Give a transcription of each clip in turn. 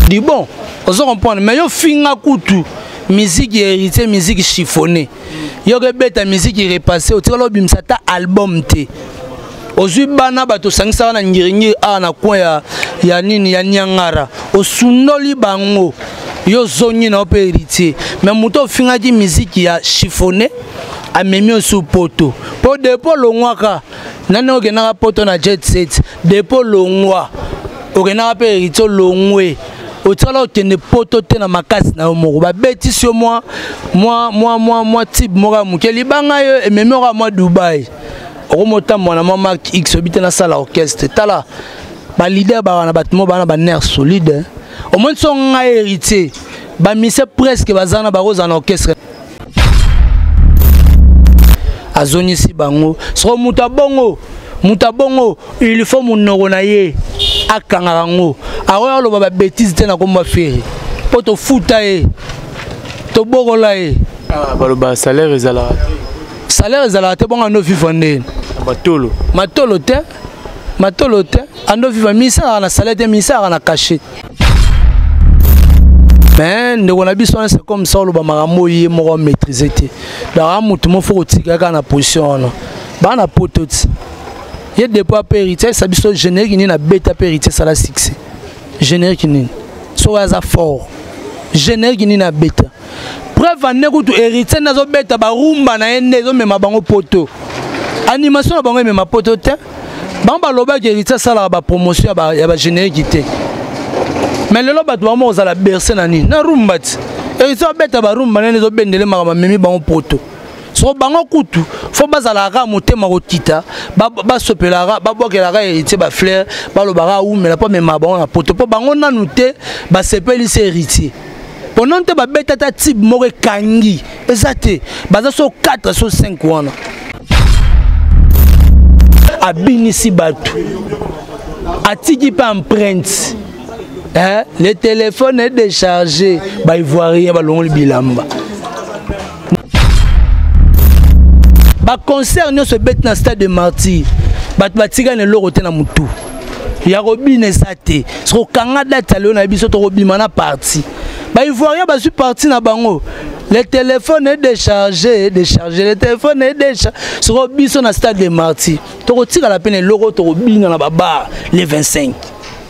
Dis bon, vous comprenez, mais yo finga kutu musique hérité, musique chiffonnée. Yo rebeta musique repassée, au tiro bimsa ta album te. Ozui bana bato sangisa na ngiringi na coin ya nini ya nyangara. Osundoli bango. Yo zoni na ope héritier. Mais muto finga di musique ya chiffonnée. Amemi sous poto. Po depo longwaka. Nane ogenaka poto na jet set. Depo longwa. Ogenaka pe héritier longwe. Otala okende poto te na makasi na omoko. Ba beti sur moi type moka mukeli banga yo ememi oka moi Dubai. Romota mwana Mark X obite na salle orchestre. Tala ba leader ba na batimo ba na ba nerf solide. Au moins son nga héritier. Ba mise presque bazana ba roza na orchestre. Azoni si bango. So mutabongo. Il faut mon noronaye. Akangarango. Awa lo ba bêtise te na komba feri. Poto futa e. To bogola e. Baloba salaire ezala. Salaire ezala te bonga no vivande. Matolo te. Ando viva misa na salaire te misa na cachet. Mais on a besoin c'est comme ça le ba marambo yi mo maîtriser te. Da mutu mo faut tika ka na position. Ba na pototi. Il y a des poids périté, ça biso générique ni na bêta périté ça la succès. Générique ni. So as a fort. Générique ni na bêta. Preuve en écoute hérité na zo bêta ba rumba na ende zo mema bango poto. Animation na bango mema poto te. Bamba loba hérité ça la ba promotion ya ba générique te. Mais le loba to mo za la bercer na ni. Na rumba ti. Hérité bêta ba rumba na zo bendele ma memi bango poto. So bango kutu fo bazala ka motema kotita ba sopelara ba bokelaka héritier ba fleur ba lobara ou mais la pas même bango na poto po bango nanu te ba sepeli se héritier pendant te ba betata type more kangi ezate baza so 4 so 5 wana abini si batu atiki pa empreinte le téléphone est déchargé ba ivoirien ba longo bilamba. Ba concert nous se bet na stade de martyr. Ba batika ne lorote na mutu. Ya robine sate. So kanga data le na biso to robima na parti. Ba ivoirien ba su parti na bango. Le téléphone est déchargé. Le téléphone est déchargé. So biso na stade de martyr. To rotika la peine loro to robina na baba les 25.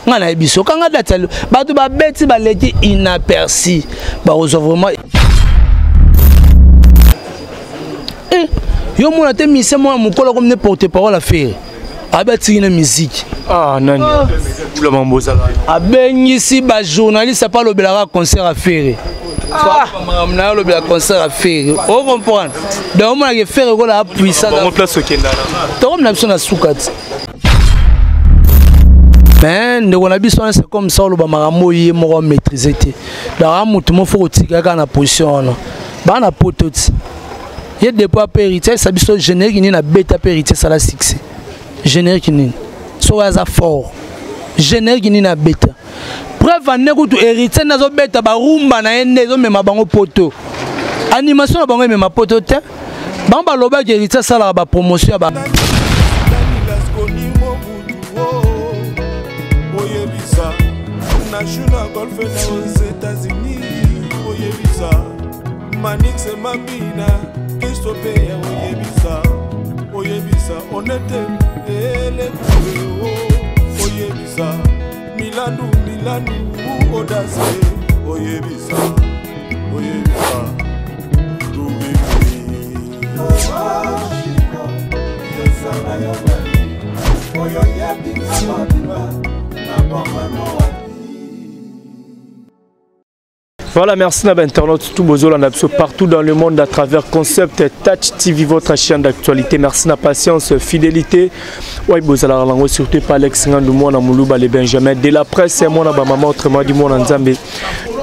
Ngana biso kanga data le ba to ba beti ba leki inaperçu. Ba ozo vraiment yo mona te mise moi mukolo comme ne porte-parole à faire. Abati une musique. Nani. Oula mamboza la. Abengisi ba journaliste pas le belara concert à faire. Mamna le belara concert à faire. On comprend. Donc on a faire ko la puissance. On place au Kenya. To on a besoin na soukati. Mais on a besoin c'est comme ça le ba marambo yi mo maîtriser te. Da mutu mo faut tika ka na position. Ba na pototi. Il y a des poids périté, ça biso générique ni na bêta périté ça la succès. Générique ni. So as a fort. Générique ni na bêta. Preuve en écoute hérité na zo bêta ba rumba na ende zo mema bango poto. Animation na bango mema poto te. Bamba loba hérité ça la ba promotion ba. Manix et Mabina, Christophe Oyebisa, honnête et les Oyebisa, Milanou, Audace, Oyebisa, Voilà, merci à l'internaute, tout besoin partout dans le monde à travers Concept Touch TV, votre chaîne d'actualité. Merci de la patience, fidélité. Oui, bozala lango surtout pas Alex Ngandou na Moulouba les Benjamin. De la presse, c'est moi na maman autrement du monde en Zambie.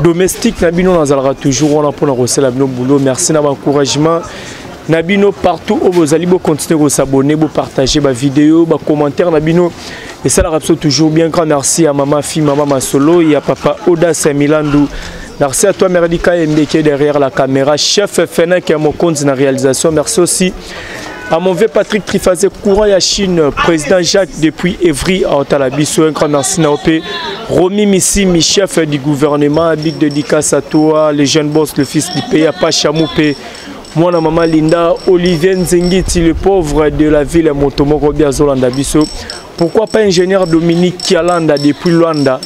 Domestique Nabino Nazalra toujours on a pour la boulot. Merci de l'encouragement. Nabino partout où vous allez continuer à vous abonner, vous partager ma vidéo, vos commentaires Nabino. Et ça la rapso toujours bien grand merci à maman fille, maman Masolo et à papa Oda Semilandou. Merci à toi Meradika MD qui est derrière la caméra, chef Fena qui est à mon compte dans la réalisation. Merci aussi à mon vieux Patrick Trifazé, courant à Chine, président Jacques depuis Evry à Otalabiso. Un grand merci Naopé, Romy Missimi, chef du gouvernement, big dédicace à toi, les jeunes boss, le fils du pays, Pachamoupé. Moi, maman Linda, Olivier Nzengiti, le pauvre de la ville Motomoko Biazolanda Bisso. Pourquoi pas ingénieur Dominique Kialanda depuis Luanda?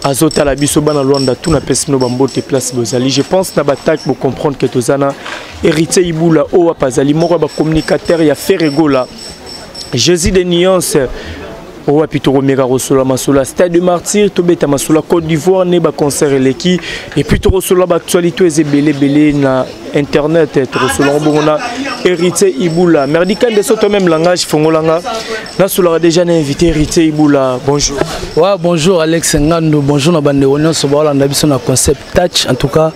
Azota la Bisso Bana Luanda, tout n'a pas de bambo te place Bozali. Je pense que Nabatak pour comprendre que Tozana, héritier Iboula, Oa Pazali, Mora communicateur, il y a Ferregola. Jésus des nuances. Owa Pitoro Mega Rosola Masola, Stade de Martyr, Tobeta Masola, Côte d'Ivoire, Neba concert Eleki, et puis Torosola Actualité, Belé na Internet, Torosola Mbona, Héritier Iboula. Merdikan de ce même langage, Fongolanga. Nasola déjà invité Héritier Iboula. Bonjour. Ouais, bonjour Alex Ngando, bonjour na bande Union Sobola, on a vu son concept touch. En tout cas,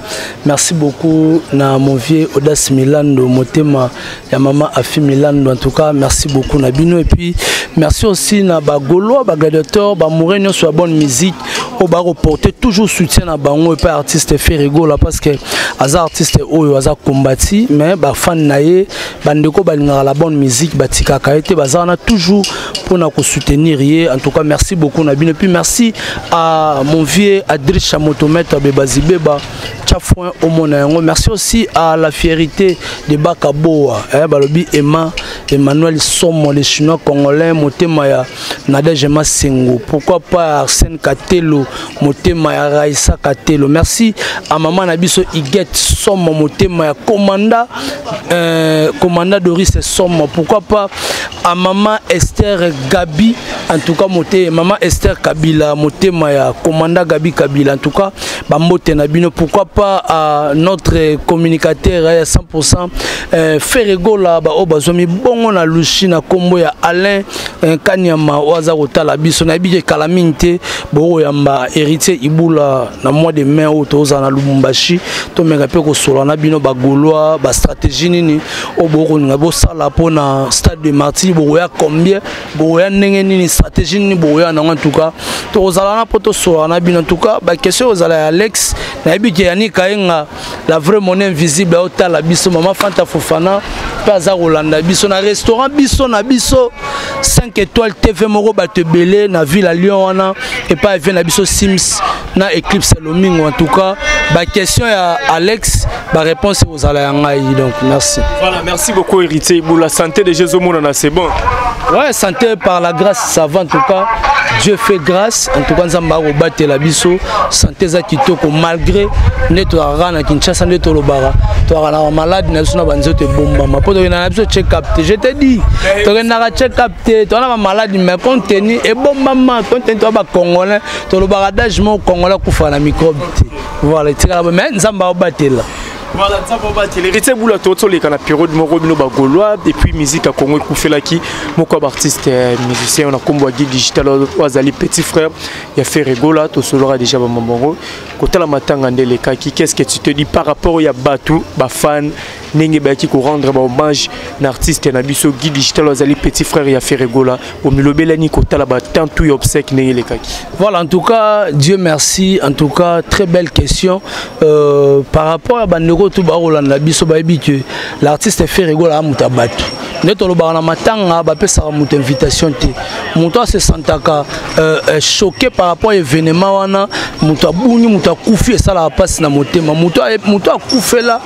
merci beaucoup na mon vieux Audace Milando, Motema, ya maman Afi Milando. En tout cas, merci beaucoup na Bino et puis merci aussi na Gaulois, gladiateur, Mourinho sur la bonne musique, au bar reporter toujours soutien à Bango et pas artiste Ferrego là parce que les artistes eux ils ont combattu mais bah fan naé bandeko balinga la bonne musique batika kaete bazana toujours pour nous soutenir. En tout cas merci beaucoup na bien et puis merci à mon vieux Adrich Chamotomètre Bebazi Beba Tchafouin au Monayango. Merci aussi à la fierté de Bakaboa balobi Emmanuel Somo les Chinois congolais Motema ya Nadège Masengo, pourquoi pas Arsène Katelo, Motema ya Raissa Katelo. Merci à maman Nabiso Iguet Somo, Motema ya Commanda Doris Somo, pourquoi pas à maman Esther Gabi, en tout cas maman Esther Kabila, Motema ya Commanda Gabi Kabila, en tout cas Bambote Nabino, pourquoi pas à notre communicateur à 100% Ferrego là, Obazomi Bongo na Luchina Kombo ya Alain Kanyama Oaza Otala Biso na bije Kalaminte Boro Yamba héritier Iboula na mois de mai au Toza na Lubumbashi to mega pe ko sola na bino ba Gaulois ba stratégie nini o Boro ngabo sala pona Stade de Martyr Boro ya combien Boro ya ndenge nini stratégie nini Boro ya na en tout cas to zala na poto sola na bino en tout cas ba question ozala Alex na bije yani kaenga la vraie monnaie invisible Otala Biso maman Fanta Fofana Paza Rolanda Biso na restaurant Biso na Biso 5 étoiles TV Moro Batebele na ville à Lyon wana et pas vient na Biso Sims na Eclipse Lomingo. En tout cas ba question à Alex ba réponse aux alayangai donc merci. Voilà, merci beaucoup héritier pour la santé de Jésus Mouna, c'est bon. Ouais, santé par la grâce ça va en tout cas. Dieu fait grâce en tout cas nzamba ko batela biso santé za kitoko malgré neto rana Kinshasa neto lobara to rana malade na suna banzote bomba mapoto na biso check up je te dis to na check up to na malade mais contenu et bomba ma contenu to ba congolais to lobara d'âge mon congolais kufa na microbe voilà tika mais nzamba ko batela. Voilà, ça va battre. L'héritier Boula Toto, les canapes période, mon robino Gaulois, depuis musique à Congo, Koufelaki, mon corps artiste, musicien, on a combo à Guide Digital, Oazali, petit frère, il y a fait Regola, tout cela déjà à Mamoro. Quand la matin, qu'est-ce que tu te dis par rapport à Batou, fan, Nengue Baki, pour rendre hommage à l'artiste, et Nabiso, Guide Digital, Oazali, petit frère, il y a fait Regola, au Milobelani, quand la tant tout y obsèque, Nengue les kaki. Voilà, en tout cas, Dieu merci, en tout cas, très belle question. Par rapport à Bandego, tout barolanda biso bayebi que l'artiste fait rigoler à mutabatu neto lo barana matanga ba pesa muta invitation te muta se sentaka choqué par rapport à événement wana muta buni muta kufi ça la passe na motema muta kufela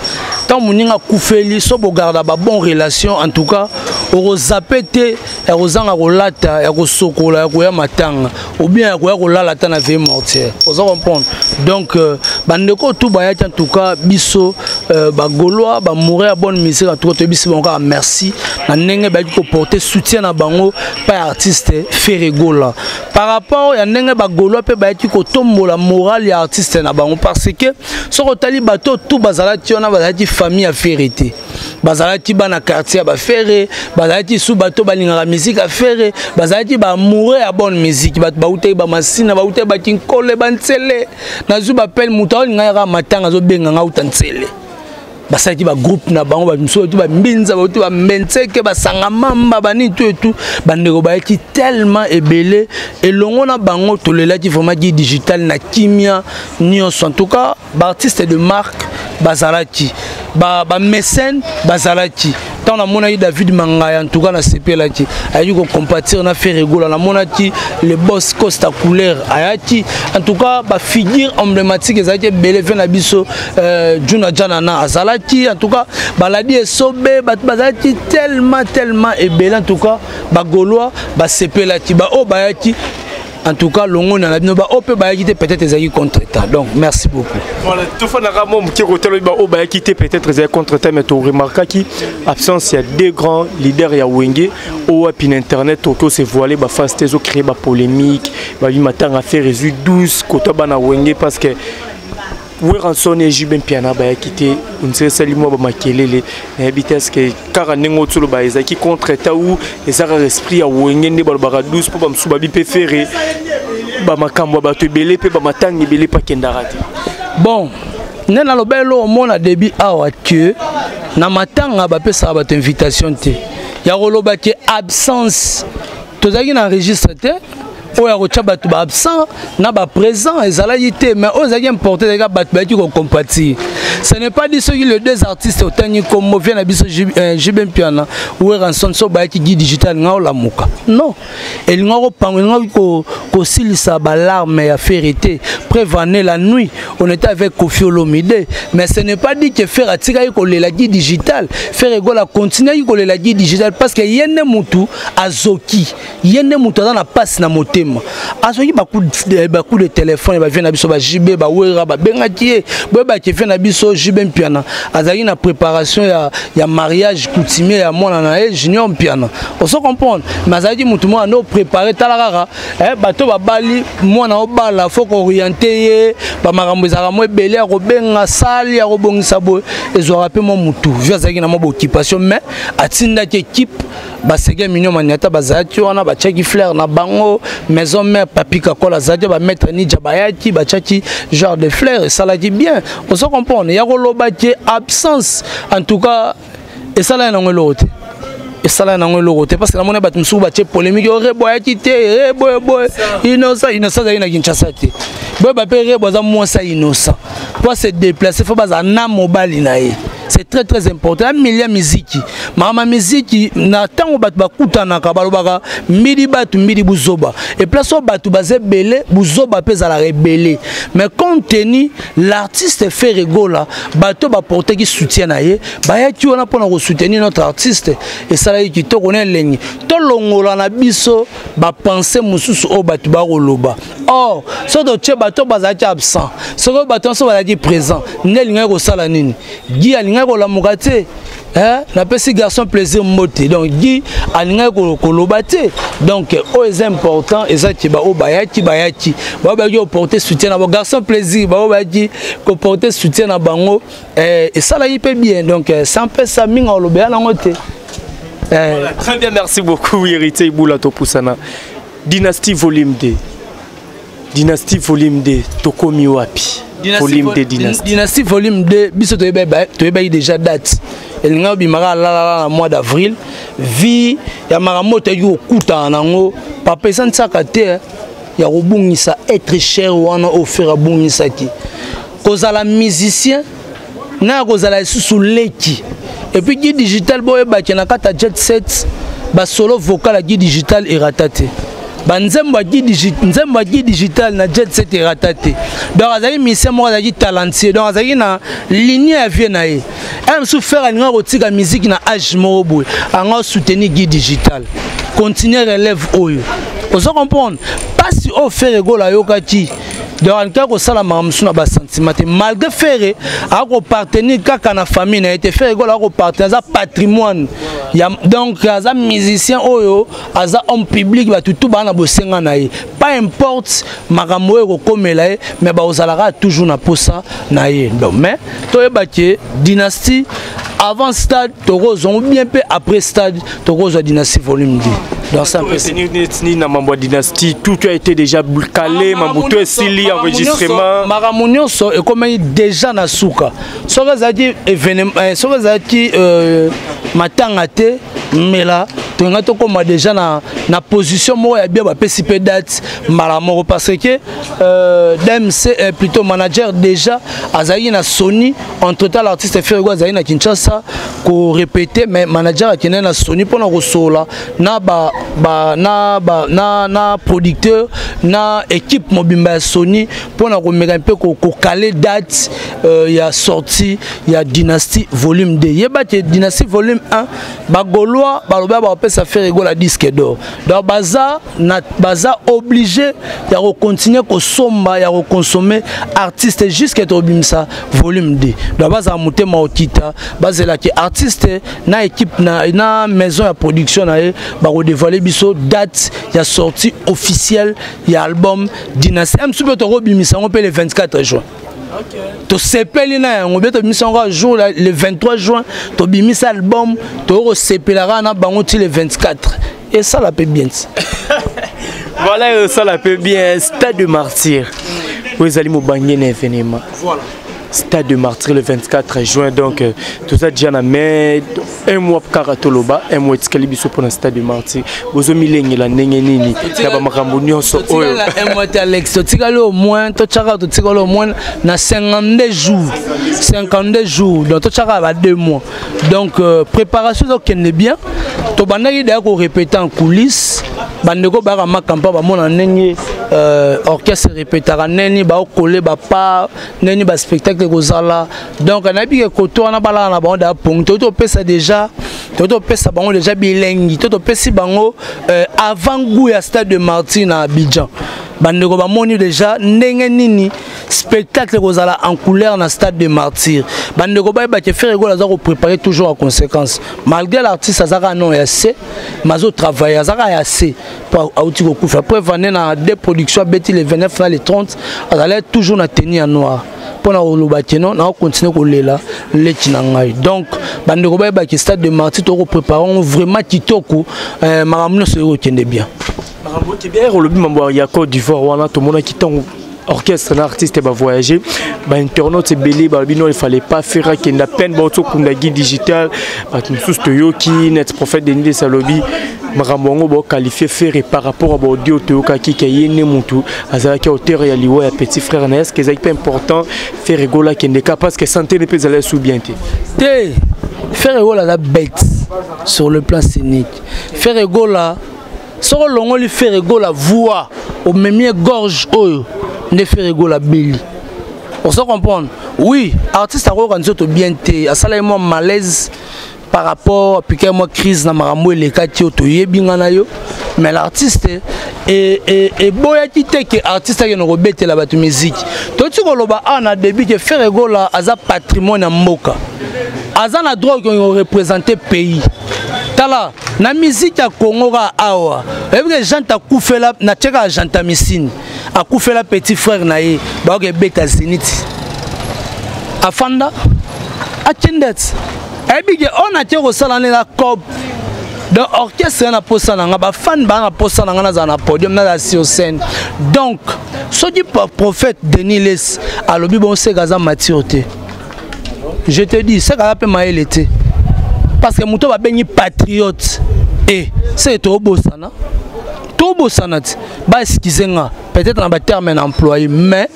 tant muninga kufeli so bo garda ba bonne relation en tout cas oro zapete ya kozanga kolata ya kosokola ya koya matanga ou bien ya koya kolala ta na vie mortière vous comprendre donc bandeko tout bayaki en tout cas biso ba Gaulois ba mourir à bonne musique en tout cas biso encore merci na ndenge ba ko porter soutien na bango pas artiste Ferregola par rapport ya ndenge ba Gaulois pe ba ko tombola morale ya artiste na bango parce que soko tali bato tout bazalaki on a bazalaki famille à Ferreté bazalaki bana quartier ba Ferré bazalaki sous bato balinga musique à Ferré bazalaki ba mourir à bonne musique ba uté ba masina ba uté ba kinkole ba ntsele na zu ba pel muta ngaya matanga zo benga nga utantsele basaki ba groupe na bango ba miso tu ba mbinza ba tu ba menteke ba sangamamba bani tout bandeko ba ki tellement ebelé et longo na bango tolela ki vraiment qui digital na kimia nyonso en tout cas ba artiste de marque bazalaki ba mécène bazalaki tant na mona David Mangaya en tout cas na sepelaki ayi ko compatir na Ferregola na mona ki le boss Costa couleur ayati en tout cas ba figure emblématique ezaki belevé na biso Juna Janana azalaki en tout cas baladi esobe bazaki tellement ebele en tout cas ba Gaulois ba sepelaki ba o bayaki en tout cas longo na bino ba opé ba yaki peut-être ezaki contre-temps donc merci beaucoup voilà tout fa na ramo qui rotelo ba o ba yaki peut-être ezaki contre-temps mais tu remarques qui absence il y a deux grands leaders ya Wenge au apin internet to se voiler ba face tezo créer ba polémique ba bi matanga faire résu 12 kota bana Wenge parce que Ranson et Jibin Piana ba quitté on sait salimo ba makelele na vitesse que car nengo tsolo ba ezaki contre ta ou ezaka esprit ya Wenge ne ba 12 pour ba msuba bi préféré ba makambo ba to belé pe ba matangi belé pa kendarati bon nena lobelo mona début awa que na matanga ba pesa ba invitation te ya roloba ke absence tozaki na registre te oya ko tchaba tu ba absent na ba présent ezalaki te mais ozaki importer les gars bataki ko compatir ce n'est pas dit ceux qui les deux artistes otani comme vient na biso Jibin Piana ou Ranson so ba ki guide digital nga la muka non el nga ko pango nga ko silisa ba larme ya vérité prévenir la nuit on était avec Kofi Olomide mais ce n'est pas dit que faire atika ko le la guide digital faire gola continuer ko le la guide digital parce que yene mutu azoki yene mutu na passe na moté azoki beaucoup de téléphone ba vient na biso ba JB ba wera ba bengaki ba ki fait na biso Jibin Piana azali na préparation ya mariage coutumier ya mona na Junior Piana on se comprendre mais azali mutu mo no préparer talarara bato ba bali mona obala faut orienter ba makambo za mo ebele ko benga sali ya ko bongisa bo ezora pe mo mutu via azali na mo occupation mais atinda ki équipe ba sege minyo maniata bazaki wana ba cheki fleur na bango maison mère papi kakola zadia ba mettre ni jabayaki ba chaki genre de fleurs et ça l'a dit bien on se comprend ya ko loba ki absence en tout cas et ça là na ngolo te et ça là na ngolo te parce que la mona bat msuba che polémique reboyaki te reboy innocent za ina Kinshasa te boy ba pe rebo za mo ça innocent pour se déplacer faut ba za na mobile na ye c'est très important. Milliard musique. Mama musique na tango bat bakuta na kabalobaka midi batu midi buzoba. Et place au batu bazé belé buzoba pesa la rebelle. Mais compte tenu l'artiste fait rigola, bato ba porter qui soutient na ye, ba ya ki ona pona ko soutenir notre artiste et ça là qui to connaît ligne. To longola na biso ba penser mususu o batu ba roloba. Or, so do che bato bazaki absent. So do bato so bazaki présent. Nelinga ko sala nini? Gi alinga ko la mukate. Na pesi garçon plaisir moté. Donc Guy alinga ko kolobate. Donc o est important et ça ki ba o bayaki bayaki. Ba ba yo porter soutien na garçon plaisir, ba o ba ki ko porter soutien na bango et ça là il peut bien. Donc sans peu ça minga olobea na ngote. Très bien, merci beaucoup Héritier Iboula Topusana. Dynastie volume 2. Dynastie volume 2, Tokomi wapi? Volume 2 Dynastie. Dynastie volume 2, biso to eba déjà date. El nga bimara la mois d'avril. Vi ya maramoto yo kuta nango papa saka te ya robungisa être cher wana offert bungisa ki. Kozala musicien na kozala sous leki. Et puis Guy Digital boye ba na kata jet set ba solo vocal Guy Digital et ratate. Banzemba Guy Digital na jet set et ratate. Donc azali mission mo azali talentueux. Donc azali na ligne ya vie na ye. Aime sou faire nga rotika musique na age mo boy. Anga soutenir Guy Digital. Continuer relève oyo. Vous comprenez? Pas si on fait rigola yokati. Donc quand on sala mamsuna ba sentiment malgré faire a ko partenir kaka na famille na été faire rigola ko partenir za patrimoine. Donc aza musicien oyo aza homme public ba tout ba na bosenga na ye. Pas importe makambo ko komela ye mais ba ozalara toujours na posa na ye. Donc mais to ebaki dynastie avant stade Toros ou bien peu après stade Toros dynastie volume 2. Dans ça ni na mambo dynastie tout a été déjà calé mambuto esili enregistrement maramunyo so e comme déjà na suka so bazaki événement so bazaki matanga te mais là tonga to comme déjà na position mo ya bien ba pesipe date malamoko parce que DMC plutôt manager déjà azali na Sony entre temps l'artiste fait quoi azali na Kinshasa ko répéter mais manager akene na Sony pour na kosola na producteur na équipe mobimba ya Sony pour na komeka un peu ko caler date ya sortie ya Dynasty volume 2 yeba te Dynasty volume 1 ba gaulois ba ça fait rigoler la disque d'or. Donc baza obligé de continuer à somba ya consommer artiste jusqu'à ça volume 2. Donc baza monter ma otita, baza là que artiste na équipe na maison de production na ba dévoiler biso date ya sortie officielle ya album Dynasty. Am soupe to robimisa on peut le 24 juin. OK. To sepeli na on beto bimisa on jour le 23 juin to bimisa album to sepelara na bango ti le 24 et ça la peut bien. Voilà ça la peut bien Stade de Martyr. Vous allez me bagner événement. Voilà. Stade de Martyr le 24 juin donc tout ça déjà na mais un mois karatoloba un mois tikalibiso pour le Stade de Martyr bozo milenge la ndenge nini ya ba makambo nyonso oyo un mois Alex tikali au moins to chaka to tikali au moins na 52 jours donc to chaka ba 2 mois donc préparation donc est bien to bandaki d'ailleurs ko répéter en coulisses bandeko ba ka makampa ba mona ndenge orchestre répétera neni ba coller ba pas neni ba spectacle kozala donc na bi ko to na bala na ba da ponto to pesa déjà to pesa bango déjà bilengi to pesi bango avant goût ya Stade de Martyr na Abidjan bandeko ba moni déjà ndenge nini spectacle kozala en couleur na Stade de Martyr bandeko ba ke faire rigoler za ko préparer toujours en conséquence malgré l'artiste azaka non assez mazo travailler azaka assez pour auti ko kufa après vendre na deux productions beti le 29 na le 30 azala toujours na tenue en noir pour na olobakeno na continuer ko lela leti na ngai donc bandeko ba ke Stade de Martyr to ko préparer vraiment kitoko makamno se ko kende bien makambo ti bien olobi mambo ya Côte d'Ivoire wana to mona kitango orchestre artiste va voyager ba internaute belé ba bino il fallait pas faire qu'il n'a peine ba to kundagi digital ba tous to yoki net prophète Denis Salobi makambo bo qualifier faire par rapport à audio to kaki kayene mutu azala ki auteur ya liwa ya petit frère na est-ce que c'est important faire rigola qui n'est capable parce que santé ne peut aller sous bien té faire rigola la bête sur le plan scénique faire rigola sur longo li faire rigola voix au même gorge oyo ne fait rigoler Billy. On se comprend. Oui, artiste a organisé bien té, a salé moi malaise par rapport à piquer moi crise na marambo et les kati to yebinga na yo, mais l'artiste et boya ki te que artiste qui no rebete la batu musique. To tu ko loba na début que faire rigoler aza patrimoine na mboka. Aza na droit qui représenter pays. Tala na musique ya Congo ka awa. Et que gens ta koufela na tcheka janta misine. A koufela petit frère naé ba ke beta Zénith. Afanda a Chendet. Et bien on a tcheko sala na cop. Donc orchestre na posa na ba fan ba na posa na za na podium na sur scène. Donc ce dit prophète Denis Les a lobi bon se gaza maturité. Je te dis ça ka pe maël était. Parce que muto ba bengi patriote et c'est to bosana. To bosana ba excusenga peut-être dans ba terme employé mais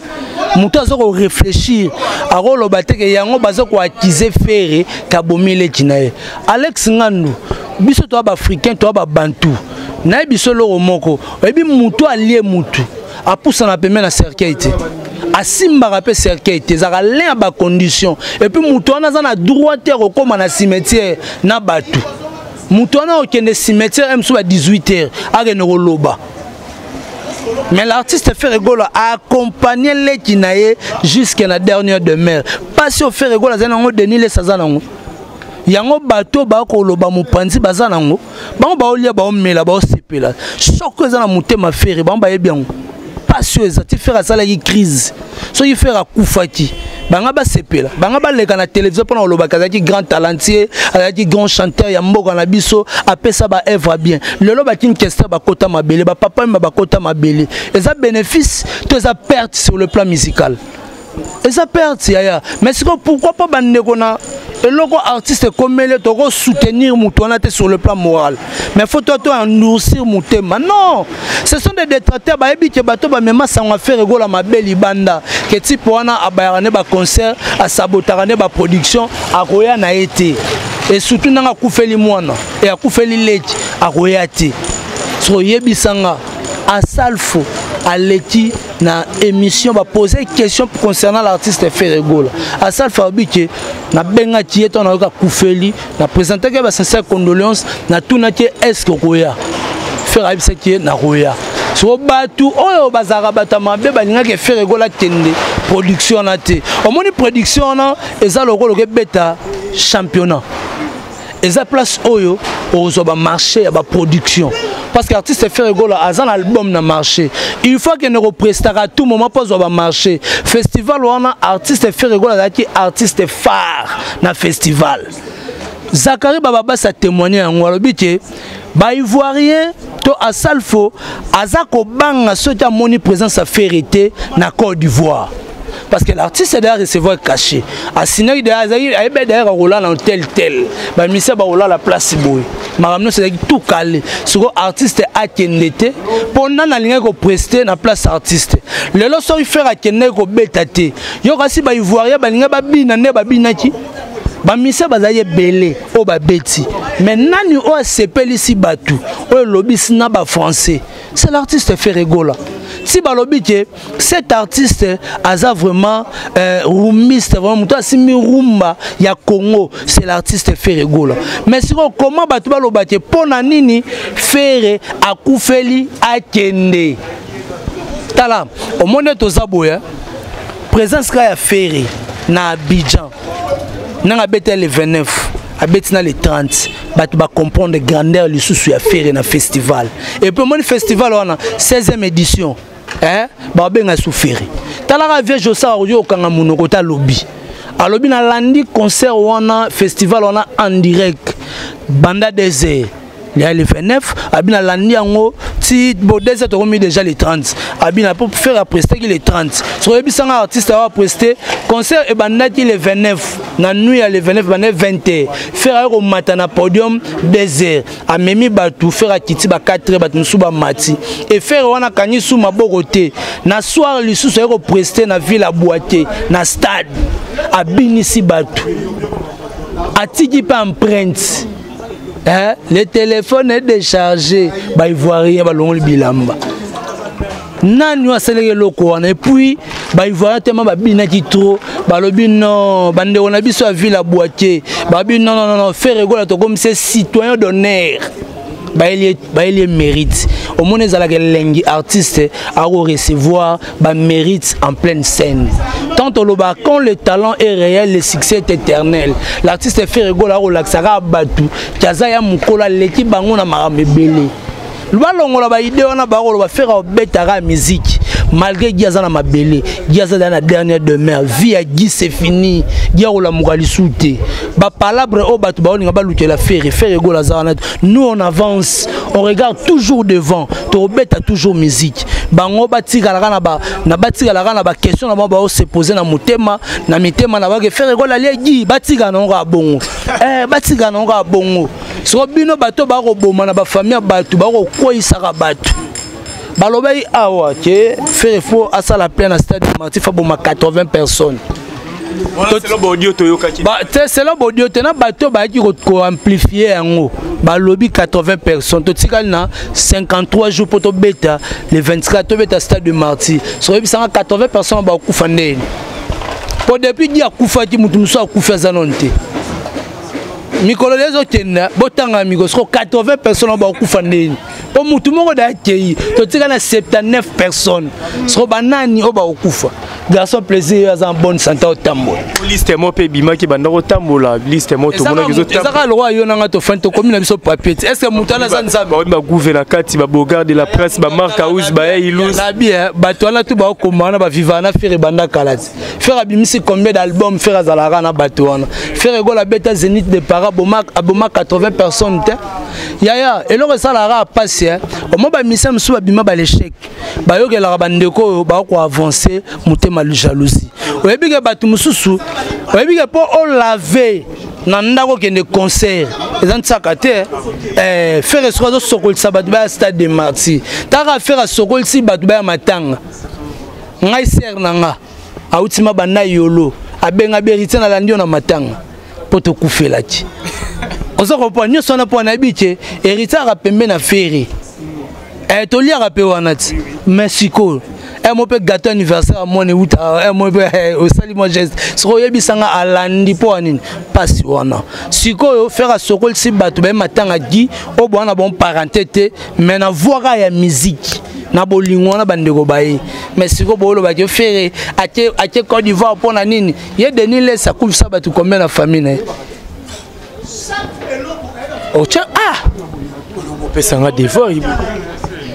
muto azoko réfléchir a rolo bateke yango bazoko accuser faire ka bomile kinae Alex Ngandu biso to ba africain to ba bantu na biso lo moko ebi muto allié mutu a poussa na pemé na cercueil te asimba rapé cercueil te za lien ba condition et puis muto ana za na droit terre comme na cimetière na batu muto ana okende cimetière m à 18h a loba. Mais l'artiste fait rigolo a accompagné les Kinaye jusqu'à la dernière demeure. Pas si on fait rigolo à Zanango Denis les Sazanango. Yango bateau ba ko loba mo panzi bazanango. Ba ba olia ba omela ba osepela. Choque za na mutema faire ba ba bien. Pas si ezati faire ça la crise. So il faire akufaki. Banga ba sepela banga ba leka na télévision pendant loba kazaki grand talentier azaki grand chanteur ya mboka na biso apesa ba œuvre bien lelo ba kin question ba kota mabele ba papa ba kota mabele eza bénéfice to eza perte sur le plan musical Et ça perd yaya. Mais c'est pourquoi pas bandekona et le artiste comme il est soutenir Moutouana sur le plan moral. Mais il faut toi endurcir Moutema. Non, ce sont des détracteurs qui ont même ça va faire rigoler ma belle banda. Que type on a abayarane ba concert, à sabotarane ba production, à Roya na été. Et surtout dans la Koufeli Moana et à Koufeli Leti, à Royati. Sur Yebisanga, à Salfo, à Leti, na émission, va poser question concernant l'artiste Ferregola. À Salfo, habitué, na benga tieto na yoka Koufeli, na présenté que va sincère condoléances, na tout na tie est-ce que Roya. Faire habitué qui na Roya. Sur Batou, oh bazara batama, beba ninga que Ferregola tende production na te. Au moins production na, et ça le rôle que bêta championnat. Et ça place oyo aux marché à la production parce que l'artiste fait rigolo à un album dans marché il faut qu'il ne représente à tout moment pas au marché festival on a artiste fait rigolo qui artiste phare dans festival Zachary Bababa ça témoigné en Wallobité ba ivoirien to à Salfo azako banga sotia moni présence à Ferrité na Côte d'Ivoire. Parce que l'artiste est derrière recevoir caché. À Sinaï derrière Roland en tel. Bah Missa Baola la place boy. Maramno c'est tout calé. Sur artiste à Kendete. Pendant la ligne qu'on presté na place artiste. Le lot soit faire à Kendete qu'on bétate. Yo kasi ba ivoirien ba linga ba bina ne ba binaki. Ba Missa bazaye belé o ba beti. Mais nani o sepeli si batu. O lobby sina ba français. C'est l'artiste Ferregola. Si balobike cet artiste a vraiment roumiste vraiment toi si mi rumba ya Congo c'est l'artiste Ferregola mais si comment batu balobate pona nini Ferre akufeli akende tala au monde tozaboya présence ka ya Ferre na Abidjan na bete le 29 abetina le 30 batu ba comprendre grandeur le sous ya Ferre na festival et puis mon festival on a 16e édition babenga souffrir talaka vie josa oyo kanga munoko ta lobby a lobby na landi concert wana festival wana en direct banda désert il y a le 29 abina landi yango ti bo désert to mis déjà les 30 abina pour faire prester les 30 so ebisanga artiste va prester concert e banda ti le 29 na nuit ya le 29 banda 20 faire au matin na podium désert a memi batu faire kiti ba 4 batu suba mati et faire wana kanyi sou maboko te na soir li sou so prester na ville à boîté na stade abinisi batu atiki pa empreinte. Le téléphone est déchargé, bah il voit rien, bah l'on le bilamba. Nani a célébré le coin et puis bah il voit tellement bah binaki trop, bah le bin non, bande on a vu sur la ville à boîtier, bah bin non, faire rigoler comme c'est citoyen d'honneur. Bah il est mérite. Au moins les lengi artistes à recevoir bah mérite en pleine scène. Tant au loba quand le talent est réel, le succès est éternel. L'artiste fait rigoler à relaxera batu. Kazaya mukola leki bango na marame belé. Le ballon la ba idée on a barolo va faire au betara musique. Malgré Giaza na mabele, Giaza dans la dernière demeure, vie à Guy c'est fini, Gia ou la Mourali souté. Ba palabre au batu ba on nga ba lutter la faire go la zana. Nous on avance, on regarde toujours devant. To beta toujours musique. Bango batika la kana ba na batika la kana ba question na ba se poser na mutema, na mitema na ba ke faire go la legi batika na nga bongo. Batika na nga bongo. So bino bato ba ko boma na ba famille batu ba ko koisaka batu. Balobei awa que faire faux à ça la pleine à stade Marty fa boma 80 personnes. C'est le audio toyokaki. Bah c'est le audio tena bato ba ki ko amplifier yango. Balobi 80 personnes. To tikal na 53 jours pour to beta le 24 to beta stade de Marty. So yebi 80 personnes ba ku fandeni. Pour depuis dia ku fati mutu muso ku fa zanonte. Mikolo lezo tena botanga amigo so 80 personnes ba ku fandeni. Pour mutu moko da kei to tika na 79 personnes. So banani oba okufa. Garçon plaisir en bonne santé au tambo. Liste mo pe bima ki banda ko tambola, liste mo to mona kizo tambola. Ezaka loi yo nanga to fin to comme na biso papier. Est-ce que mutana za nzambe ba gouverner kati ba bogarde la presse ba marque house ba ilus. La bien ba to na tout ba komana ba vivana faire banda kalati. Faire abimisi combien d'albums faire azalara na bato wana. Faire go la beta Zénith de para boma 80 personnes te. yaya eloko esalaka pasi omo bamisa mosusu babima baleshek bayokelaka bandeko oyo bakoavancer motema jalousie oyebi ke bato mosusu oyebi ke mpo olave na ndako kende concert eza ntisaka te faire soko azosokolisa bato baya stade de martyr taka faire asokolisi bato baya matanga ngai ser na nga autima banda yolo abenga berite na landi yo na matanga po tokufelaki ozo comprendre nyonso wana mpo nayebi ke héritier aka pembe na feri toliaka mpe wana ti mais sikoyo mo mpe gâteau anniversaire amone euta mo mpe osali mo geste sikoyo oyebisanga alandi mpo wa nini mpasi wana sikoyo faire asokolisi bato baye matanga di oyo bwana bon parenté te mais na voaka ya musique na bolingo wana bandeko baye mais sikoyo boolobaki ofere ake Côte d'Ivoire mpo na nini ye Denis Lesa akufisa bato combien na famille na ye otia opesanga devoir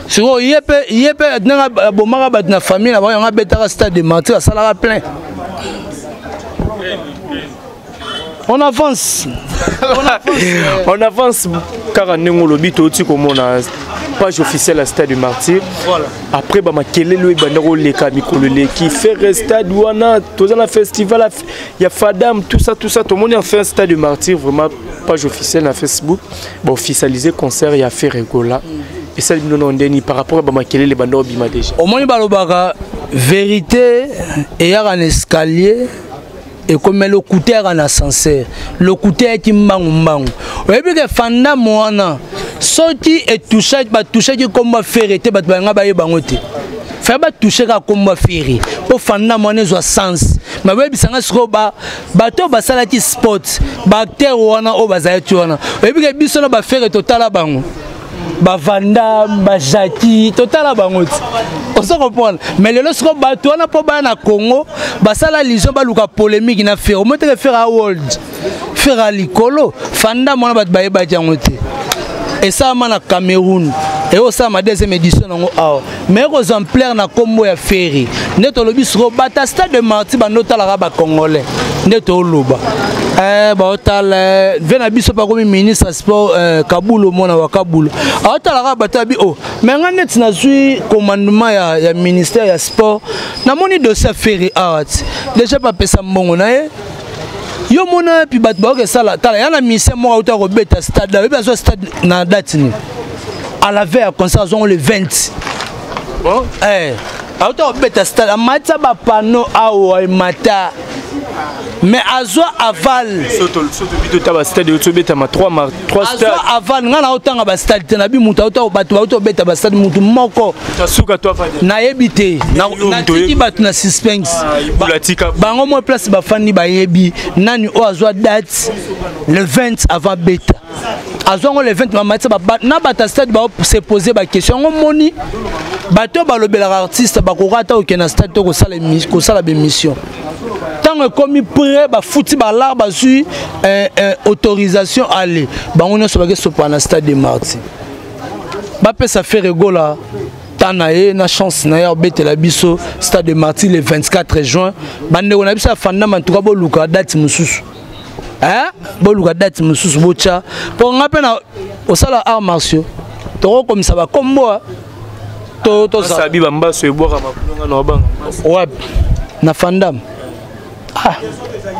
sikoyo ye mpe ndenge bomaka bato na famille na bango yango abetaka stade de martyr asalaka plein. On avance. On avance car on est au page officielle à Stade du Martyr. Voilà. Après, qui fait Stade Douana, tout un festival, il y a Fadam, tout ça, tout le monde a fait un Stade du Martyr, vraiment page officielle à Facebook. Bon, officialisé concert, il y a fait Regola. Et ça, nous par rapport à Bamakele, les bandes bima déjà. Au moins, il vérité, et il y a un escalier. Et comme le coûté en ascenseur, le coûté qui mbangu. Oui, que fanda moana, sorti et touché qui comme faire était batanga baye bangote. Faire bat toucher comme faire. Pour fanda moana soit sens. Mais oui, bisanga siko bato basala ki sport, bactère wana o bazayati wana. Oui, que biso ba faire total bango. Bavanda, Bajaki, total à Bangot. On se comprend. Mais le lorsqu'on bat, on a pas na Congo, basala liso baluka polémique na faire. On peut faire à World, faire à l'icolo. Fanda mona bat baye bajangote. Et ça man à Cameroun. Et au ça ma deuxième édition en haut. Mais aux exemplaires na combo ya ferry. Neto lobi sro bata stade de Martyr ba nota la ba congolais. Neto loba. Baotal vena biso pa comme ministre sport Kabulo mona wa Kabulo aotala bata bi o mais nganet na zui commandement ya ministère ya sport na moni dossier ferry art déjà pas pesa mbongo na ye yo mona pi bat ba ke sala tala yana mission mo auta ko beta stade la bezo stade na date ni à la veille concert le 20 bon auta ko beta stade amata ba panneau awo mata. Mais Azoa aval. Stade aval, on a autant de stade. On a vu mon auto bateau bête à stade moutou moko. Na ebité. Na tiki bat na suspense. Bango mo place ba fani ba yebi. Nani o Azoa date le 20 avant bêta. Azoa le 20 mamati ba na bata stade ba se poser ba question moni. Bateau ba lobela artiste ba ko rata au kena stade to ko sala mission. Tant comme prêt ba fouti ba l'arbre sur autorisation aller ba on so ba so na stade de Martyr ba pe ça fait rigola tanae na chance na ya betela biso stade de Martyr le 24 juin bande on a biso fanda man tout ka bo luka date mususu bo luka date mususu bocha pour ngape na au sala arts martiaux to comme ça ba combo to ça bi bamba so eboka makulonga na banga ouais na fandam.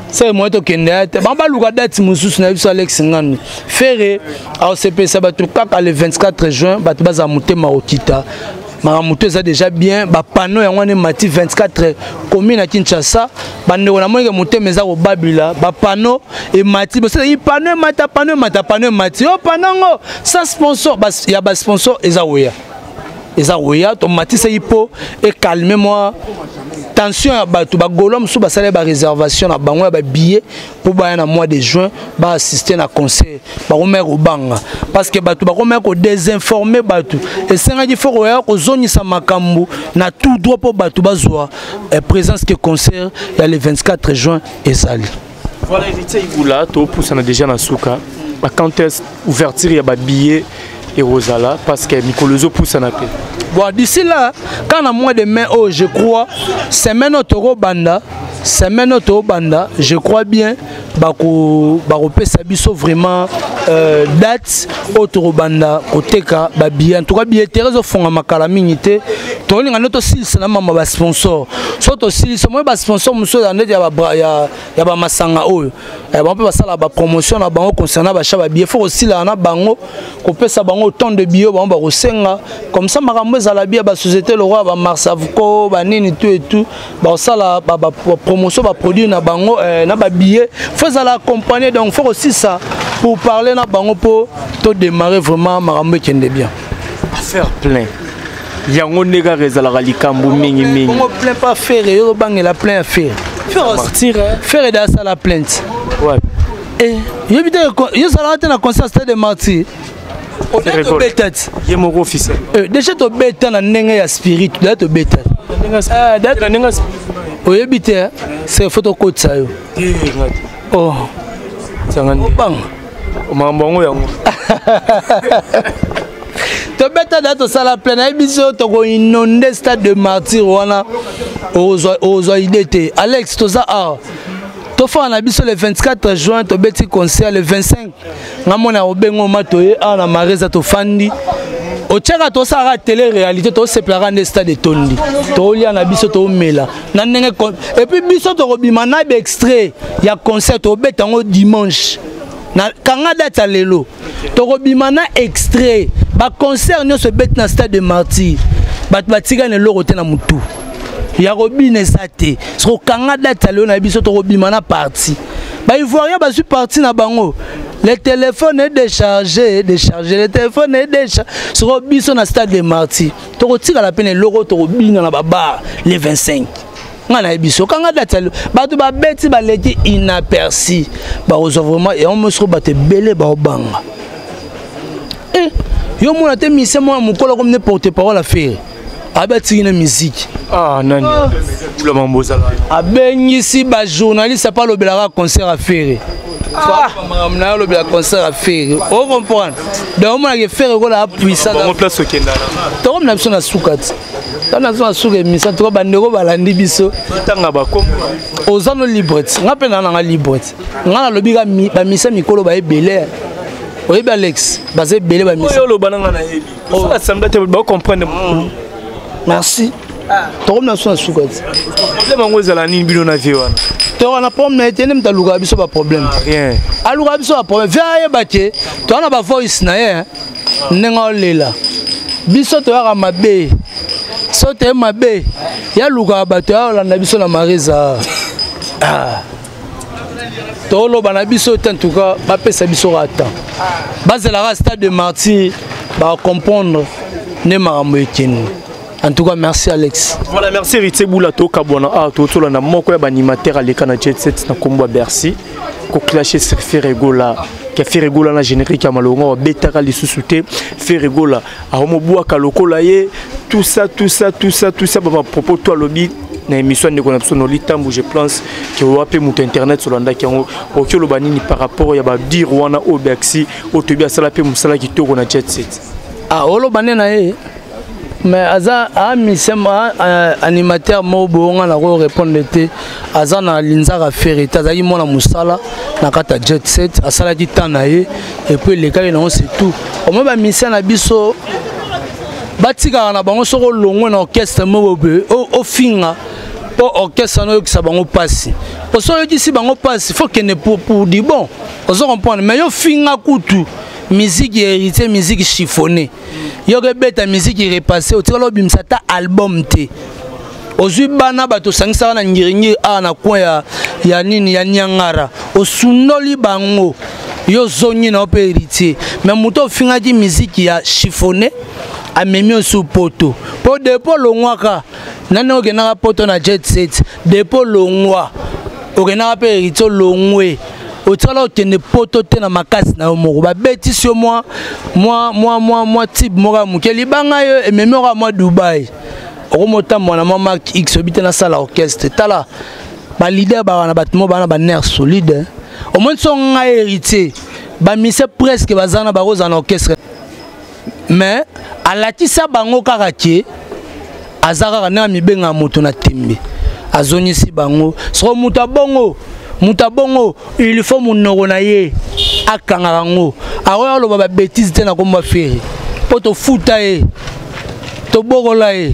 C'est moi qui ai dit, Bamba Luka date mususu na biso Alex Ngani. Ferré, au CP ça va tout kaka le 24 juin, ba baza monter Marokita. Maramuto ça déjà bien, ba panneau ya ngone mati 24 commune à Kinshasa, ba ndeko na monge monter meza au Babila, ba panneau et mati, parce que panneau mati, oh panneau sans sponsor, il y a ba sponsor ezaoya. Ezaoya, ton mati c'est hypo et calmez-moi. Tension à Batou, Bagolom sous basale ba réservation à bango ba billet pour ba na mois de juin ba assister na concert ba remettre au banga parce que Batou ba remettre ko désinformer Batou et c'est nga di faut ko zoni sa makambu na tout droit pour Batou bazwa présence que concert il y a le 24 juin et sali. Voilà héritier Igoula to pousse na déjà na souka ba quand est ouverture il y a ba billet et Rosala parce que Mikolozo pousse na paix. Bon, d'ici là, quand on a mois de mai, je crois, semaine au banda, je crois bien, bakopesa biso vraiment date autre banda koteka ba billet en tout cas billetterie zo fonga makala mingi te to linga noto silisa na mama ba sponsor so to silisa mo ba sponsor muso ya ndeti ya ba masanga oyo ba pe basala ba promotion na bango concernant ba chaba billet faut aussi là na bango kopesa bango autant de billets ba kosenga comme ça makambo ezala bien ba société le roi ba Marsavuko ba nini tout et tout ba sala ba promotion ba produit na bango na ba billet faut la accompagner donc faut aussi ça pour parler na bango pour to démarrer vraiment makambo kende bien faire plein yango nega rezala likambo mingi mingi on plein pas faire yo bangela plein à faire faire da ça la plainte ouais et yo bité yo sala na concert stade de martyr on est to betat ye moko officiel déjà to beta na ndenge ya spirit da to beta na ndenge oyo bité c'est photo code ça yo oh sangani bang mambango yango to beta da to sala plein na biso to ko inonder stade de martyr wana ozo idée Alex to za to fa na biso le 24 juin to beti concert le 25 ngamona obengo matoye na mareza to fandi o tchaka to sara télé réalité to se plara ne stade de tondi to lia na biso to mela na ndenge et puis biso to robima na be extrait ya concert to betango dimanche na kanga date lelo to robima na extrait ba concert nyo se bet na stade de martyr bat batika ne lorote na mutu ya robine sate so kanga date lelo na biso to robima na parti ba ivoirien ba su parti na bango. Le téléphone est déchargé, le téléphone est déchargé. Sur biso na stade de martyr. To retira la peine l'euro to bina na baba les 25. Ngana biso kanga date ba to ba beti ba leki inaperçu. Ba ozo vraiment et on me sero ba te belé ba obanga. Eh yo mona te mise moi mukolo comme ne porte-parole à faire. Abeti na musique. Ah nani. Oula mamboza la. Abengisi ba journaliste pas le belara concert à faire. On le concert à faire. On comprend. Donc on a fait la puissance. On place au Kenya. Donc on a besoin de soukat. On a besoin de soukat. Mais ça tu vas bandero balandi biso. Tanga ba comme. Aux ans libres. On appelle na libres. On a le biga ba misa mikolo ba ebele. Oui Alex. Basé belé ba misa. Oyo lo bananga na yebi. Ça semble te ba comprendre. Merci. Donc on a besoin de soukat. Le mango zala ni bino na vie wana. On a problème, tu as luga biso ba problème. Rien. A luga biso ba problème. Via baké, tu as ba voice na ye. Nenga lela. Biso to ya mabe. So te mabe. Ya luga ba to ya na biso na mareza. To lo bana biso en tout cas, ba pesa biso rata. Bazela stade de martyr ba comprendre ne marambo ekeni. En tout cas, merci Alex. Voilà, merci Rité Boulato Kabona. Ah, tout le monde a moko animateur à l'écran Jet Set na combo Bercy. Ko clasher sur Ferregola. Qui fait Ferregola na générique à Malongo, Betara les sous-soutés, Ferregola. A Homoboua Kaloko laye, tout ça, bah propos toi lobby. Na émission de connexion no litambu je pense que on appelle mon internet sur l'anda qui on OK lo banini par rapport ya ba dire wana au Bercy, au Tobia sala pe musala ki to na Jet Set. Ah, olo banena e. Mais aza animateur mobo on a répondre te aza na linzara faire tazali mona musala na kata Jet Set asala di tanaye et puis les gars non c'est tout au moins ba mission na biso batika na bango soko longo na orchestre mobo au finga pour orchestre no ki bango passi pour so yo si bango passi faut que ne pour di bon on se comprendre mais yo finga kutu musique hérité musique chiffonnée yo rebeta musique repassée otira lo bimsa ta album te ozui bana bato sangisa na ngiringi na coin ya nini ya nyangara osundoli bango yo zongi na pe hérité mais muto finga di musique ya chiffonnée amemi osu poto po depo longwaka nane ogenaka poto na Jet Set depo longwa ogenaka pe hérité longwe otala okende poto te na makasi na moko ba beti sur moi type moka mukeli banga yo ememi oka moi Dubai okomota mwana Mark X obite na sala orchestre tala ba leader ba na batmo ba na ba nerf solide au moins son nga héritier ba mise presque bazana ba roza na orchestre mais alatisa bango kaka tie azaka na mibenga moto na tembe azonisi bango so muta bongo muta bongo il faut mon noronaye akangarango awa lo ba bêtise te na komba feri poto futa e to bogola e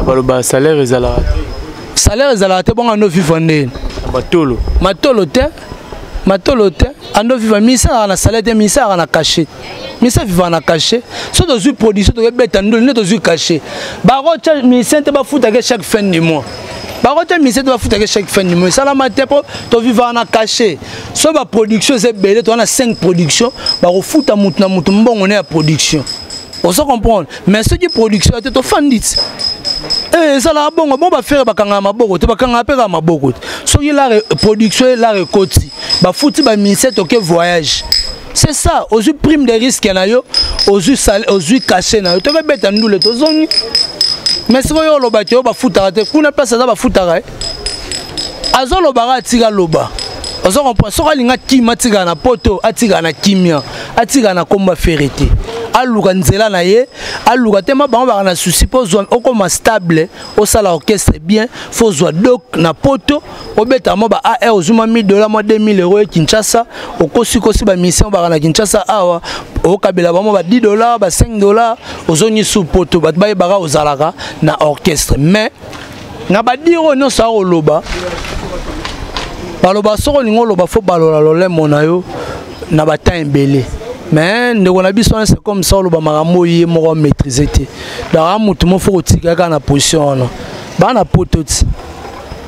baloba salaire ezala te bongo no vivande matolo te ando viva misa na salaire te misa na cachet misa viva na cachet so to zu production to beta ndoli ne to zu cachet ba rocha misa te ba futa ke chaque fin du mois barote mise doit foutre chaque fin du mois ça la matin pour to vivre na caché so ba production c'est belé to na 5 productions ba refuta mutu na mutu mbongo na production on se comprendre mais ce qui production est to fandit ça la bongo bon ba faire ba kanga maboko te ba kanga peka maboko so il la production la récolti ba fouti ba mise to ke voyage c'est ça aux prime de risque na yo aux caché na yo to be beta ndule to zoni mais si vous avez un loba, vous avez un place à la foutara. Azo loba atiga loba. Azo comprend. Sora linga kima atiga na poto, atiga na kimia, atiga na komba ferité. Aluga nzela na ye, aluga tema bango ba na souci pour zo okoma stable, au sala orchestre bien, faut zo doc na poto, obeta mo ba AR ozuma $1000 mo €2000 Kinshasa, okosi kosi ba mission ba na Kinshasa awa, okabela ba mo ba $10 ba $5, ozoni sous poto ba ba ba ozalaka na orchestre. Mais na ba diro no sa oloba. Baloba soko lingo loba fo balola lole monayo na ba temps belé. Mais c'est comme ça, le mot maîtrisé. Dans le monde, il faut que la position. Dans la position,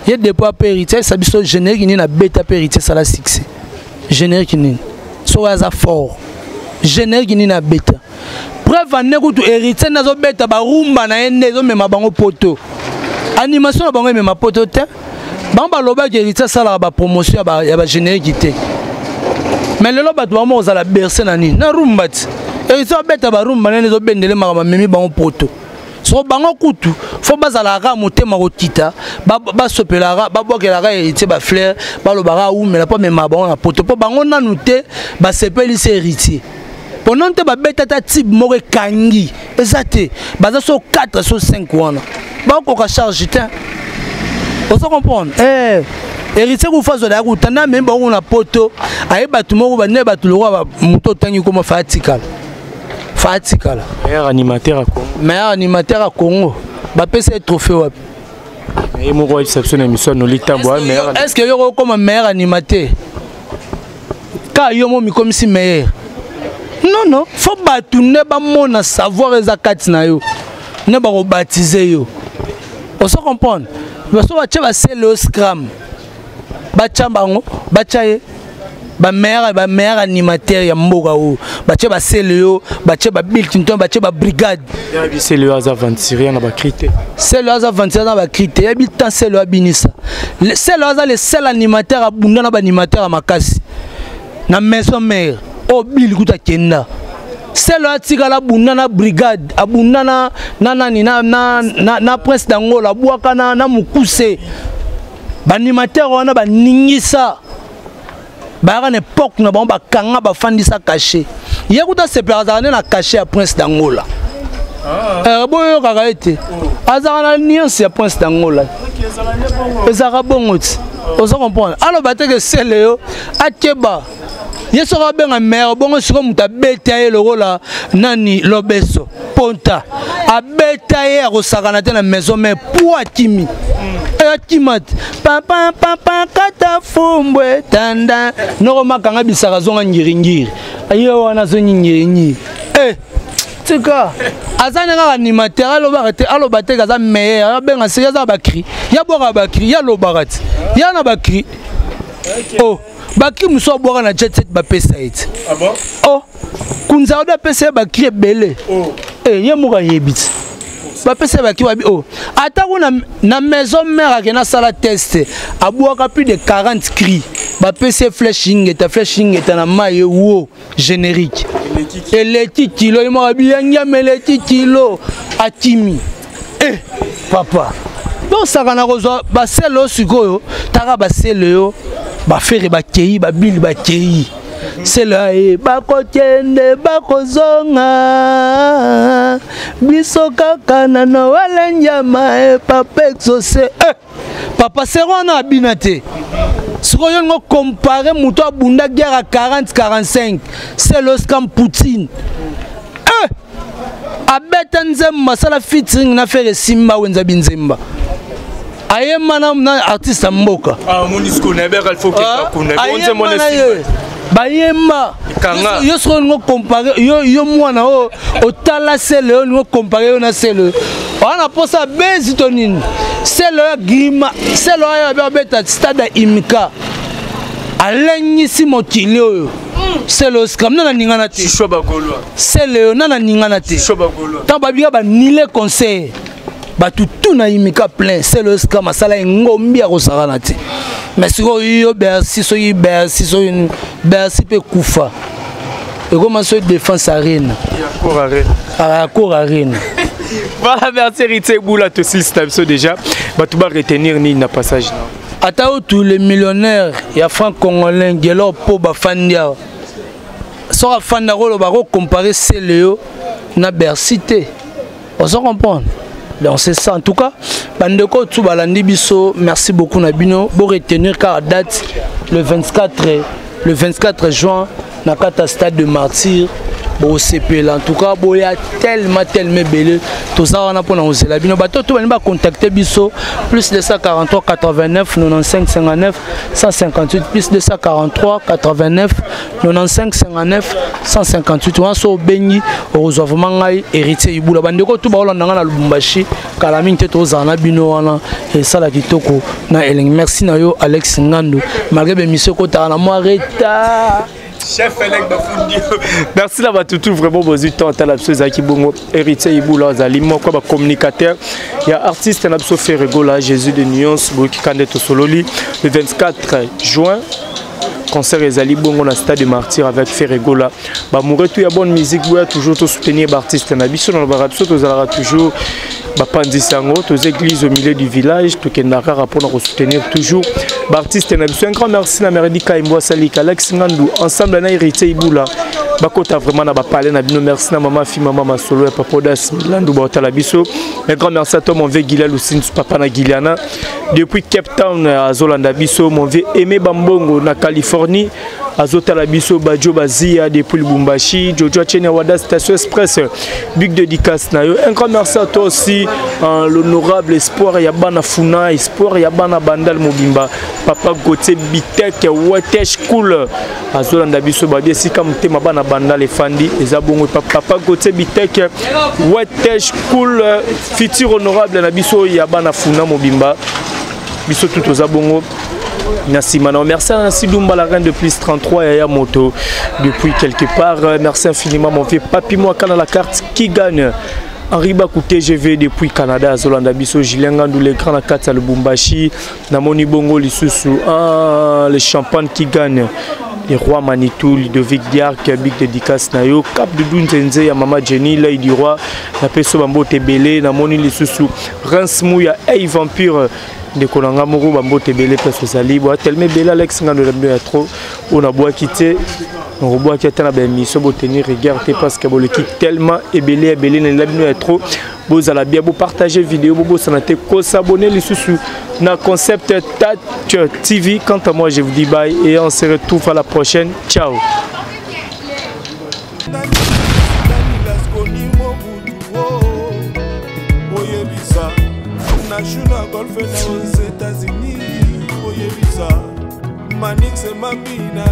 il y a des poids pérités, ça veut dire générique, il y a bêta périté, ça la succès. Générique, il y a fort. Générique, il y a bêta. Preuve, il y a hérité, il y a bêta, il y a rumba, il y a même poto. Animation, il y a même poto. Il y a une promotion, il y a générique. Mais le loba doit mo za la bercer nani na rumbati et ça beta ba rumba nene zo bendele makama memi bango poto so bango kutu fo bazala ka motema kotita ba sopela ba bokela ka héritier ba fleur ba lobara ou mais la pas même bango na poto po bango nanu te ba sepeli se héritier pendant te ba beta ta type mo kangi ezate baza so 4 so 5 wana ba ko ka charge te on se comprendre héritier ko fazo da ko tanda même bango na poto aye batu moko ba ne batu lo ba muto tangi ko fatikala meilleur animateur à Congo ba pese trophée wapi et mo ko exception émission no litambo meilleur est-ce que yo comme meilleur animateur ka yo mo mi comme si meilleur non faut batu ne ba mona savoir ezakati na yo ne ba ko baptiser yo on se comprendre parce que ba c'est le scrum bachambango bachaye ba meilleur animateur ya mboka o bache ba seleo bache ba Bill Clinton bache ba brigade ya bi seleo azavantiria na ba crité seleo azavantiria na ba crité ya bi tant seleo abinisa seleo aza le seul animateur abunda na ba animateur makasi na maison mère o Bill kuta kenda seleo atika la bunda na brigade abunda na prince d'Angola bwaka na mukuse banimateur wana baningisa ba na époque na ba kanga ba fandisa caché yekuta se plazane na caché à prince d'Angola boyo kaka ete azana nuance ya prince d'Angola ezaka bongo ti on se comprendre alors bateke seleo akeba yeso ka benga mère bongo siko muta beta ye lokola nani lobeso ponta abeta ye akosakana te na maison mais pour akimi akimat papa kata fumbwe tanda noko makanga bisaka zonga ngiringiri ayo wana zo ngiringiri tika azana ka animateur aloba te kaza meilleur benga se yaza bakri ya boka bakri ya lobarati ya na bakri oh bakri muso boka na jet set ba pesa it ah bon oh kunza oda pesa bakri belé ye muka yebiti ba pesa bakri wabi oh atako na maison mère ke na sala test abuaka plus de 40 cris ba pesa flashing eta na maye wo générique eleti kilo ima bianga meleti kilo akimi papa donc ça kana kozo ba selo sikoyo taka ba selo ba faire ba kei ba bil ba kei selo ba kokende ba kozonga biso kaka na Noël nyama papa exaucé papa serona binate Si on compare Mouto Bunda guerre à 40-45, c'est le scam Poutine. A Betanzemba, ça la featuring n'a fait Simba ou Nzabinzemba. Aye manam na artiste Mboka. Ah, Monisco, Neber, il faut qu'il Bayemba yo so ngo comparer yo mwana o otala sele ngo comparer na sele on a pensé bezitonine sele grima sele ya beta stade imika alengisi mokili oyo sele scam na ningana te sele na ningana te ta babika ba nile conseil batu tuna imika plein sele scam sala ngombi ya kosarana te. Mais si vous Bercy, Bercy peut Koufa. Et comment se défense à Rennes? À cour à Rennes. Voilà, merci Héritier Boula, tu sais, c'est déjà. Tu vas retenir ni na passage. Attends, tous les millionnaires, il y a franc congolais, il y a leur pauvre Fandia. Sur Fandia, on va comparer Céléo na Bercy. On s'en comprend. Donc c'est ça en tout cas. Bandeko Tsubalandi Biso, merci beaucoup Nabino. Pour retenir car date le 24 juin, dans le stade de Martyr. Bon CP en tout cas, il y a tellement belé. Tout ça on a pour nous la bino. Bateau tout va contacter Biso plus de 143 89 95 59 158 plus de 143 89 95 59 158. On so bengi au reservement héritier Ibula. Bandeko tout ba na Lubumbashi kalamine te to zana bino wana et ça la kitoko na Eleng. Merci na yo Alex Ngando. Malgré be mission ko ta na mo arrêta. Chef Elek Bafundio. Merci là tout vraiment beau temps à la chose qui bon héritier Iboula Zalimo quoi communicateur. Il y a artiste na so Ferregola Jésus de Nuance qui candidat Sololi le 24 juin. Concert ezali bongo na stade de Martyr avec Ferregola. Ba mouretu ya bonne musique doit toujours soutenir l'artiste na biso na ba biso tozala toujours ba pandisango aux églises au milieu du village to kenara rapport à soutenir toujours l'artiste na biso. Un grand merci na Meredi Kaimbo Salika Alex Ngandou ensemble na héritier Iboula. Bakota vraiment na ba parler na bino merci na maman fi maman masolo ya papodas Milandu ba tala biso. Un grand merci à toi mon vieux Gilal Ousin papa na Giliana depuis Cape Town à Zolanda biso mon vieux Aimé Bambongo na Californie Azota la biso Badjo Bazia depuis Lubumbashi Jojo Chene Wada Station Express big dédicace na yo. Un grand merci à toi aussi l'honorable Espoir Yabana Funa Espoir Yabana Bandal Mobimba papa Gauthier Bitek Watesh Cool Azolanda biso ba bien si comme tema bana Bandal et Fandi ezabongo papa Gauthier Bitek Watesh Cool futur honorable na biso Yabana Funa Mobimba biso tout aux abongo. Merci Manon, merci à Nancy Dumba, la reine de plus 33 et à Moto depuis quelque part. Merci infiniment mon vieux Papi Mwaka dans la carte qui gagne. Henri Bakou TGV depuis Canada, à Zolanda Biso, Gilengandou, les grands la carte à Lubumbashi, Namoni Bongo, Lissousou, les champagnes qui gagnent. Les rois Manitou, Ludovic Diarc, Big Dédicace Nayo, Cap de Dunzenze, Mama Jenny, l'œil du roi, la Peso Bambo Tebele, Namoni Lissousou, Reims Mouya, Hey Vampire. De Kolanga Moro Bambo Tebele parce Sali bois tellement belle Alex Ngando le trop on a bois quitter on bois quitter na ben mission bo tenir regarder parce que bo le quitte tellement ebelé na bino trop bo ala bien bo partager vidéo bo sanate ko s'abonner les sous na concept Touch TV. Quant à moi je vous dis bye et on se retrouve à la prochaine. Ciao. National golf aux États-Unis, Oyebisa, Manix et Mabina,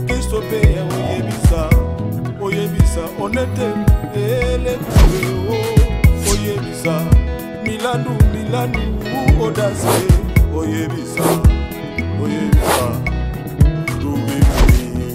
Christophe, Oyebisa, on était les Oyebisa, Milandu, Audace, Oyebisa, tout bébé.